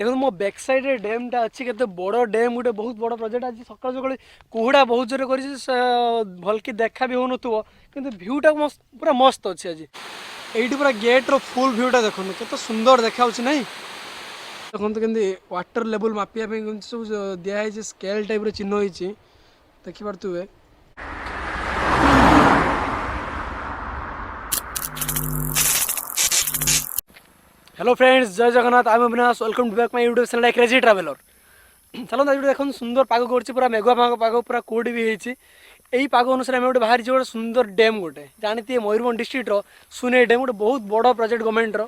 देखो मो back side रे डैमटा अच्छी केते बड़ डैम गोटे बहुत बड़ प्रोजेक्ट आज सकाल सकाल कुहुड़ा बहुत जोरे कर भलकी देखा भी होन कि भ्यूटा मस्त पूरा मस्त अच्छे आज ये पूरा गेट्र फुल भ्यूटा देखो केते सुंदर देखा नहीं देखो केमती वाटर लेवल मापिया सब दिखाई स्केल टाइप चिन्ह होती देखिपे। हेलो फ्रेंड्स जय Jagannath I am Avinash welcome to back my YouTube channel एक क्रेजी ट्रैवलर। चलो देखो सुंदर पाग कर पूरा मेघुआ पाग पूरा कोड़ी भी होती यही पाग अनुसार आम गोटे बाहरी गोटे सुंदर डैम गोटे जानते मयूरभंज डिस्ट्रिक्टर सुनै डैम गोटे बहुत बड़ प्रोजेक्ट गवर्नमेंटर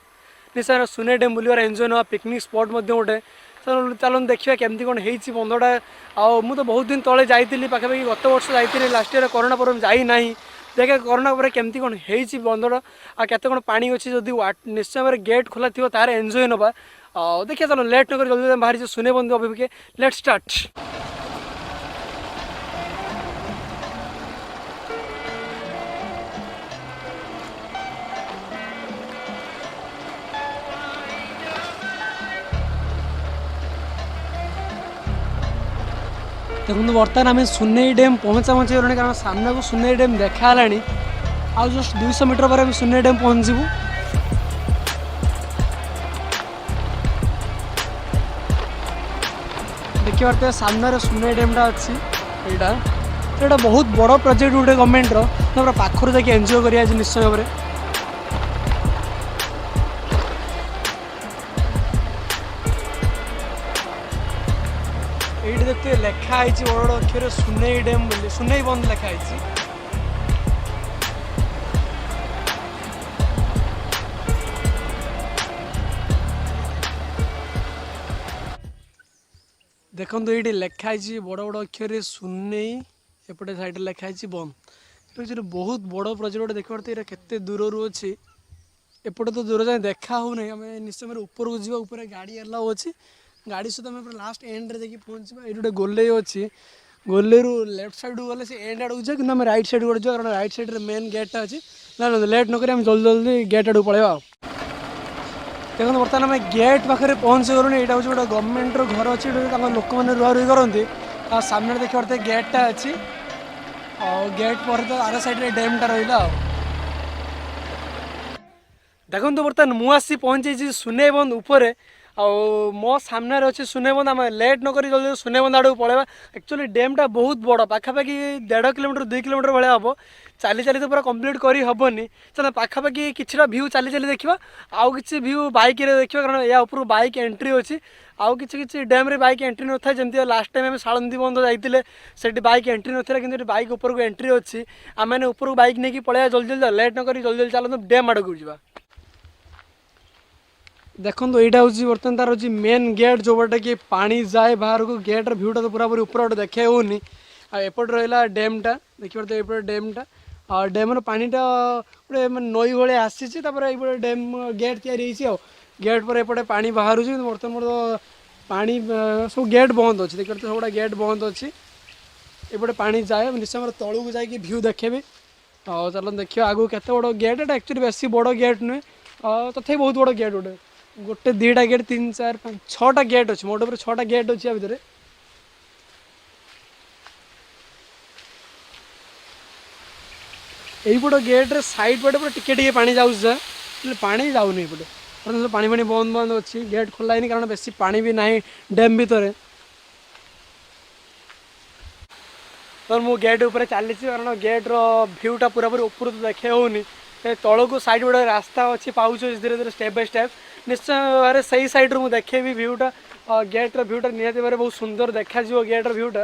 निश्चय सुनै डैम बुलवार एंजॉय ना पिकनिक स्पॉट गोटे चलो देखिए केमती कौन हो बंधटा तो बहुत दिन तले जाइली पाखापाखि गत वर्ष जाइली लास्ट ईयर कोरोना पर जाई ना देखे कोरोना पर केमती कौन हो बंधटा आ केते कौन पानी अच्छी जदि निश्चय भाव गेट खोला थी तार एंजॉय नवा देखिए चलो लेट नक जल्दी बाहरी सुनै बंधु अभिमुखे लेट स्टार्ट। देखो बर्तमान आम सुनै डैम पहुँचा गलानी कारण सामना को सुनै डैम देखा आ जस्ट 200 मीटर पर सुनै डैम पहुँचू। देखिए पारे सामने सुनै डैमटा अच्छी यहाँ बहुत बड़ प्रोजेक्ट गोटे गवर्नमेंटर पूरा पाखर जाकि एंजॉय करिया निश्चय भाव में। ये देखते लिखाई बड़ बड़ अक्षर सुनै डैम बोली सुनै बंद लिखाई। देखो ये लिखाई बड़ बड़ अक्षर सुनै एपटे साइड लिखाई बंद ये बहुत बड़ प्रोजेक्ट देख पाते केते दूर अच्छी एपटे तो दूर जाए देखा हो नहीं आम निश्चय ऊपर को जीवा ऊपर गाड़ी अलाउ अच्छी गाड़ी सहित आम लास्ट एंड रे पहुँचा ये गोटे गोले अच्छी गोले लेफ्ट साइड गले से एंड आड़ जाए कि राइट साइड गोटे जाए कारण राइट साइड मेन गेटा अच्छी ना लेट नक जल्दी जल्दी गेट आड़ पलैया। देखो बर्तमान आम गेट पाखे पहुँची गलुँ यहाँ हूँ गोटे गवर्नमेंट घर अच्छी लोक मैंने रुआ रुई करती सामने देखिए पारे गेटा अच्छी गेट पर तो आर साइड डैमटा रहा। देखो बर्तमान मुझे पहुँची सुनै बंध उपर मो सामने अच्छे सुनै बंध आम लेट नक जल्दी सुनै बंध आड़ पलैया। एक्चुअली डैमटा बहुत बड़ पाखापाखि 1.5 किलोमीटर 2 किलोमीटर भाया हम चली चली तो पूरा कंप्लीट करी हेनी चलो पाखापाखि किसी भ्यू चली चली देखा आउ कि भ्यू बाइक देखा कारण या ऊपर बाइक एंट्री अच्छी आउ कि डैम रे बाइक एंट्री न था जमी लास्ट टाइम आम सालंदी बंध जाइए से बाइक एंट्री नाला कि बाइक ऊपर को एंट्री अच्छी आम मैंने ऊपर को बाइक नहीं पलैया जल्दी जल्दी लेट नक जल्दी जल्दी चलते डैम आड़ को जावा। देखो यहाँ हूँ बर्तमान तार हूँ मेन गेट जो बाटे कि पानी जाए बाहर को गेट्र भ्यूटा तो पूरा पूरी ऊपर देखे होनी एपट रहा डैमटा देखिए तो ये डैमटा डैम पानीटा गोटे नई भाई आसी ये डैम गेट या गेट पर एपटे पानी बाहर बर्तमान मोर पानी सब गेट बंद अच्छे देखिए तो सब गेट बंद अच्छी एपटे पानी जाए निश्चय तलू को जाकि भ्यू देखे चलो देखिए आगू केते बड़ गेट एटा एक्चुअली बेसी बड़ गेट नुहे तथा बहुत बड़ गेट गोटे गोटे 2टा गेट 3 4 5 6टा गेट अच्छे मोटे पर 6टा गेट अच्छी या भितर यहीपट गेट रे साइड पटे पूरा टिके पानी जाऊँ पानी जाऊनी पटे पानी पानी बंद बंद अच्छी गेट खोला है कारण बेसी पानी भी ना डैम भितर तो मु गेट ऊपर चली कारण गेट्र भ्यूटा पूरा पूरी ऊपर तो देखे होनी तल को साइड गोटे रास्ता अच्छी पाँच धीरे धीरे स्टेप बाय स्टेप निश्चय भाव से सैड्रु मुझे देखेबी भ्यूटा गेट्र भ्यूटा निहाती भाव बहुत सुंदर देखा गेट्र भ्यूटा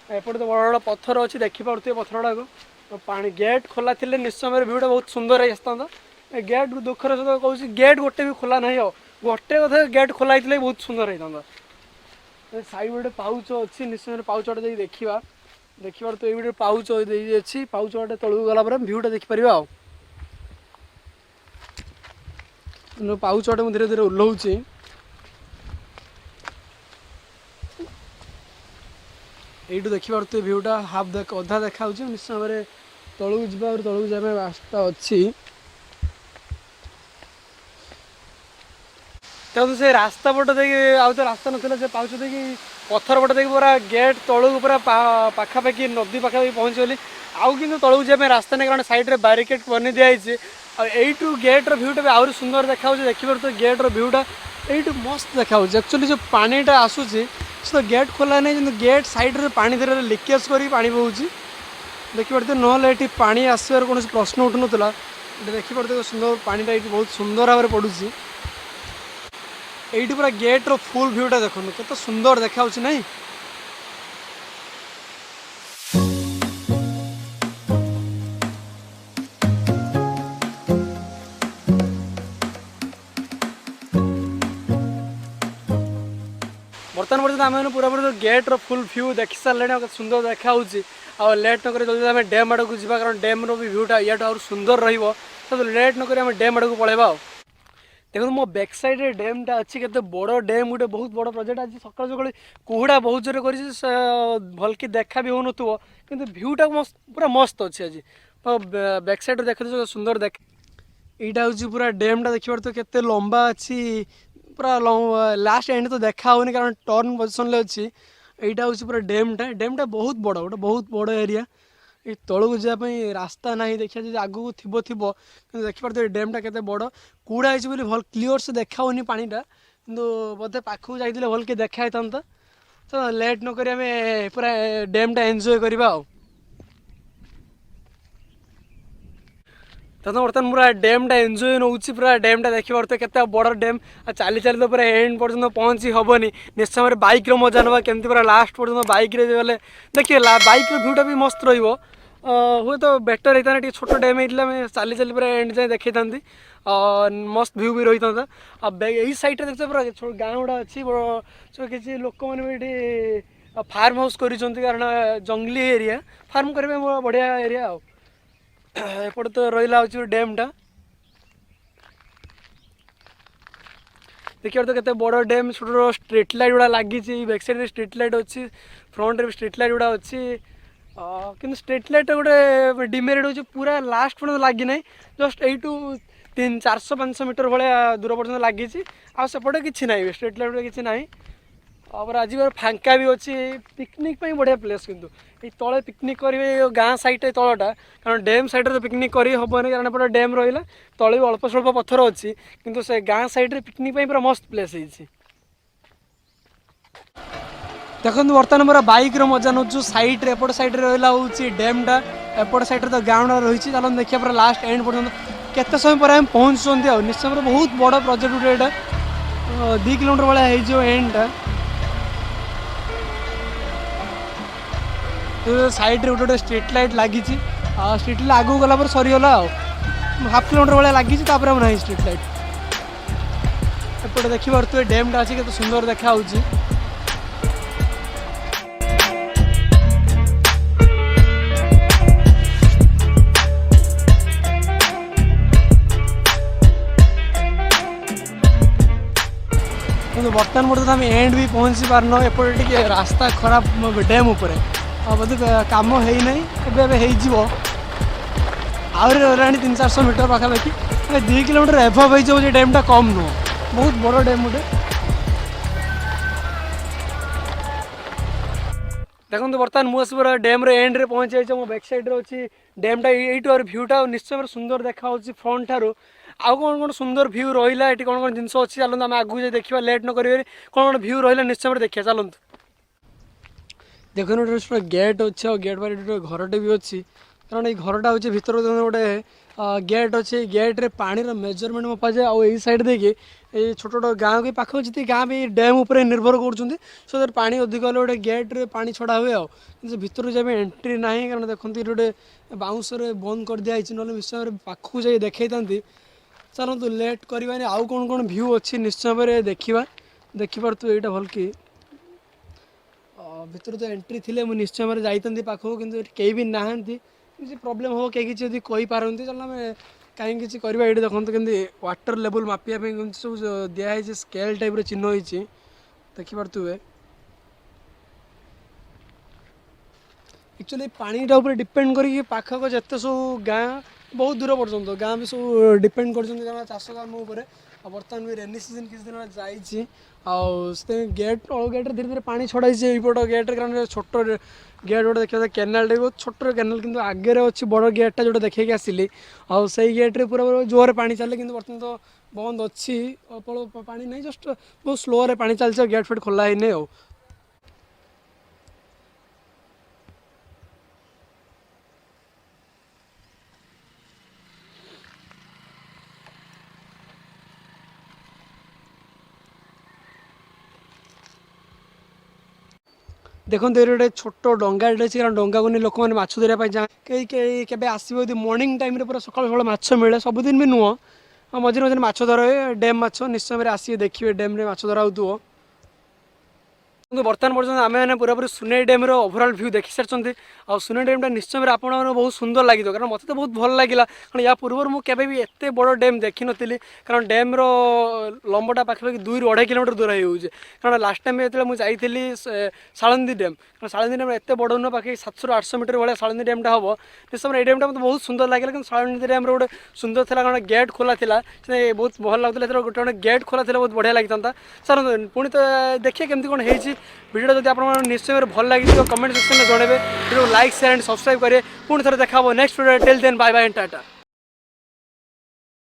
एपटे तो बड़ बड़ पत्थर अच्छी देखिपे पत्थर गुड़ाक पानी गेट खोला थी निश्चय भाव भ्यूटा बहुत सुंदर आसता गेट दुखर सहित कहूँ गेट गोटे भी खोला ना गोटे कथा गेट खोला होता बहुत सुंदर होता साइड गोटे पाउच अच्छी निश्चय पाउच गोटे देखा देखिए तो ये पाउच अच्छी पाउच गोटे तलू गला भ्यूटा देखिपर पाउच गोटे मुझे धीरे धीरे ओह्लौची यू देखिए भ्यूटा हाफ अधा देखा निश्चय भाव में तलू जाए रास्ता अच्छी देखो से रास्ता पट देखिए आउ तो रास्ता नाला से पाँच देखिए पत्थर पट देखिए पूरा गेट तलू पूरा पाखापाखि नदी पाखापाखि पहुँचगली आउ कि तलू जाए रास्ता नहीं कारण साइड बारिकेड बनी दिखाई आईटू गेट्र भ्यूटा भी आहरी सुंदर देखा देखिए तो गेट्र भ्यूटा यू मस्त देखा एक्चुअली जो पानीटा आसूसी तो गेट खोला नहीं गेट साइड्रे पानी धीरे लिकेज कर पानी बोची देखिए ना ये पानी आसवर कौन प्रश्न उठू ना देखिए सुंदर पानीटा ये बहुत सुंदर भाव में पड़ूसी ये पूरा गेट्र फुल भ्यूटा देखो केते सुंदर देखा नहीं। बर्तमान पर्यटन आम पूरा पूरा गेट्र फुल भ्यू देखी सारे सुंदर देखा लेट नक जल्दी आम डैम आड़ को जावा कारण डैम रो भी भ्यूटा या सुंदर रही लेट नक डैम आड़ को पलैबा देखो मो बैक साइड रे डैमटा अच्छी के बड़ डैम गोटे बहुत बड़ प्रोजेक्ट आज सकाल सकाल कुहुड़ा बहुत जोर कर भलकि देखा भी हो कि भ्यूटा मस्त पूरा मस्त अच्छे आज बैक साइड देखते सुंदर देख यहाँ हूँ पूरा डैमटा देखिए तो केते लंबा अच्छी पूरा लास्ट एंड तो देखा होनी कारण टर्न पोजिशन अच्छी यहाँ हूँ पूरा डैमटा बहुत बड़ गोटे बहुत बड़ एरिया ये तलू जावाई रास्ता ना देखिए जी आगू थी देखिए डैमटा केते बड़ कूड़ा है भल क्लीयर से देखा होनी पानीटा कि बोधे पाखक जाइए भल कि देखा था तो लेट नक पूरा डैमटा एंजॉय करवा तो बर्तमान पूरा डैमटा एंजॉय नौ पूरा डैमटा देखिए तो केते बड़ डैम चली चली तो पूरा एंड पर्यटन पहुँची हेनी निश्चय बैक मजा ना केमती पूरा लास्ट पर्यटन बैक गले देखिए बैक भ्यूटा भी मस्त रही हुए तो बेटर होता है छोट डैम होता चली चली पूरा एंड जाए देखी था मस्त भ्यू भी रही था यही साइड देखते पूरा गाँ गुड़ा अच्छी किसी लोक मैंने फार्म हाउस कर कारण जंगली एरिया फार्म करने बढ़िया एरिया एपटे तो रहा हूँ डैमटा देखिए तो केते बड़ डैम छोट स्ट्रीट लाइट गुड़ा लगी बैक साइड स्ट्रीट लाइट अच्छी फ्रंट रे स्ट्रीट लाइट गुड़ा अच्छी कि स्ट्रीट लाइट गोटे डिमेरिट हो पूरा लास्ट पर्यटन लगी ना जस्ट यू 300-400-500 मीटर भाया दूर पर्यटन लगी आसपटे कि ना स्ट्रीट लाइट किसी ना और आज फांका भी अच्छी पिकनिक बढ़िया प्लेस किंतु तले पिकनिक करेंगे गाँ साइड तलटा कारण डैम साइड तो पिकनिक कर हेनी कारण पूरा डैम रहा तले भी अल्प स्वल्प पत्थर अच्छी किंतु से गाँ साइड पिकनिक पूरा मस्त प्लेस है देखो बर्तमान पूरा बैक मजा नौ सैड्रे एपट सैड्रे रहा हूँ डैमटा एपट सैड्रे तो गाँव रही चलो देखिए पूरा लास्ट एंड पर्यटन केते समय पर आम पहुँचुँच निश्चय बहुत बड़ प्रोजेक्ट गोटे यहाँ 2 किलोमीटर भाया हो एंडटा साइड रे गोटे स्ट्रीट लाइट लगी स्ट्रीट लाइट आगू गला पर सरीगला हाफ किलोमीटर भाया लगी ना स्ट्रीट लाइट एपटे देखिए डैमटा अच्छी केते सुंदर देखा बर्तमान पर्यटन आम एंड भी पहुँची पारन एपटे रास्ता खराब डैम उपर बोधे कम होना आहरी रहा 300-400 मीटर पाखापाखि 2 किलोमीटर एभव हो डैमटा कम नुह बहुत बड़ डैम गोटे देखो बर्तमान मुझे पूरा डैम एंड रे पहुँच जाइए मो बैक साइड अच्छी डैमटा यू भ्यूटा निश्चय सुंदर देखा फ्रंट ठार आउ कौन कौन सुंदर भ्यू रहा ये कौन कौन जिन अच्छी चलते आम आगू जाए देखा लेट न करें कौन कौन भ्यू रहा निश्चय देखिए चलते देखो गोटे गेट अच्छे और गेट बारे घरटे भी अच्छी कारण ये घरटा हूँ भर गोटे गेट अच्छे गेट्रे पानी मेजरमेंट मपा जाए और यही साइड देखिए ये छोट छोट गाँव के पाख जी गाँ भी डैम उपर निर्भर कर सो पानी अधिक हेल्ले गोटे गेट्रे पानी छड़ा हुए आर जाए एंट्री ना कारण देखते गोटे बाउंस बंद कर दिखाई ना निश्चय पाखक जाए देखी था चलतु लेट करवानी आउ कौन कौन भ्यू अच्छी निश्चय देखा देखिपु यहाँ भल कि भर तो एंट्री थी मुझे निश्चय जाती पाखक कि कहीं भी ना किसी प्रोब्लेम हो कहीं किसी कहींपारती चल आम कहीं किसी करवा ये देखते कि वाटर लेवल मापिया सब दिखाई स्केल टाइप चिन्ह होती देखिपे एक्चुअली पानीटा ऊपर डिपेंड करके पाखक जिते सब गाँ बहुत दूर पर्यटन गाँ भी सब डिपेंड कर चाष काम उपर ଆଉ ବର୍ତ୍ତମାନ ବି ରେନି ସିଜନ୍ କିଛି ଦିନ ଯାଇଛି ଆଉ ସେ ଗେଟ୍ ତଳ ଗେଟ୍ରେ ଧୀରେ ଧୀରେ ପାଣି ଛଡ଼ା ହେଇଛି ଏଇପଟ ଗେଟ୍ରେ କାରଣ ଛୋଟ ଗେଟ୍ ଗୋଟେ ଦେଖିବା କେନାଲଟେ ବହୁତ ଛୋଟ କେନାଲ କିନ୍ତୁ ଆଗରେ ଅଛି ବଡ଼ ଗେଟ୍ଟା ଯେଉଁଟା ଦେଖେଇକି ଆସିଲି ଆଉ ସେଇ ଗେଟ୍ରେ ପୁରା ଜୋରରେ ପାଣି ଚାଲେ କିନ୍ତୁ ବର୍ତ୍ତମାନ ତ ବନ୍ଦ ଅଛି ଅଳ୍ପ ଅଳ୍ପ ପାଣି ନାହିଁ ଜଷ୍ଟ ବହୁତ ସ୍ଲୋରେ ପାଣି ଚାଲିଛି ଆଉ ଗେଟ୍ ଫେଟ୍ ଖୋଲା ହେଇନି ଆଉ। ଦେଖନ୍ତୁ ଏଠି ଗୋଟେ ଛୋଟ ଡଙ୍ଗାଟେ ଅଛି କାରଣ ଡଙ୍ଗାକୁ ନେଇ ଲୋକମାନେ ମାଛ ଧରିବା ପାଇଁ ଯାଆନ୍ତି କେହି କେହି କେବେ ଆସିବ ଯଦି ମର୍ଣ୍ଣିଂ ଟାଇମ୍ରେ ପୁରା ସକାଳୁ ସକାଳୁ ମାଛ ମିଳେ ସବୁଦିନ ବି ନୁହଁ ଆଉ ମଝିରେ ମଝିରେ ମାଛ ଧରା ହୁଏ ଡ୍ୟାମ୍ ମାଛ ନିଶ୍ଚୟ ଆସିବେ ଦେଖିବେ ଡ୍ୟାମ୍ରେ ମାଛ ଧରା ହେଉଥିବ। କିନ୍ତୁ ବର୍ତ୍ତମାନ ପର୍ଯ୍ୟନ୍ତ ଆମେମାନେ ପୁରାପୁରି ସୁନେଇ ଡ୍ୟାମ୍ର ଓଭରଅଲ୍ ଭ୍ୟୁ ଦେଖି ସାରିଛନ୍ତି ଆଉ ସୁନେଇ ଡ୍ୟାମ୍ଟା ନିଶ୍ଚୟ ଭାବରେ ଆପଣମାନଙ୍କୁ ବହୁତ ସୁନ୍ଦର ଲାଗିବ କାରଣ ମୋତେ ତ ବହୁତ ଭଲ ଲାଗିଲା କାରଣ ୟା ପୂର୍ବରୁ ମୁଁ କେବେ ବି ଏତେ ବଡ଼ ଡ୍ୟାମ୍ ଦେଖିନଥିଲି କାରଣ ଡ୍ୟାମ୍ର ଲମ୍ବଟା ପାଖାପାଖି 2-2.5 କିଲୋମିଟର ଦୂର ହେଇଯାଉଛି କାରଣ ଲାଷ୍ଟ ଟାଇମ୍ ଯେତେବେଳେ ମୁଁ ଯାଇଥିଲି ଶାଳନ୍ଦୀ ଡ୍ୟାମ୍ କାରଣ ଶାଳନ୍ଦୀ ଡ୍ୟାମ୍ ଏତେ ବଡ଼ ନୁହଁ ପାଖାପାଖି 700-800 ମିଟର ଭଳିଆ ଶାଳନ୍ଦୀ ଡ୍ୟାମ୍ଟା ହେବ ନିଶ୍ଚୟ ଏଇ ଡ୍ୟାମ୍ଟା ମୋତେ ବହୁତ ସୁନ୍ଦର ଲାଗିଲା କିନ୍ତୁ ଶାଳନ୍ଦୀ ଡ୍ୟାମ୍ର ଗୋଟେ ସୁନ୍ଦର ଥିଲା କାରଣ ଗେଟ୍ ଖୋଲା ଥିଲା ସେ ବହୁତ ଭଲ ଲାଗୁଥିଲା ଏଥର ଗୋଟେ ଗେଟ୍ ଖୋଲା ଥିଲା ବହୁତ ବଢ଼ିଆ ଲାଗିଥାନ୍ତା ସାର୍ ପୁଣି ତ ଦେଖିବା କେମିତି କ'ଣ ହେଇଛି ভিডিওটা যদি আপনার নিশ্চয় ভালো লাগিছে কমেন্ট সেকশনে জনাবে video like share and subscribe করে পুଣି ଥରେ ଦେଖା ହେବ next video till then bye bye Tata.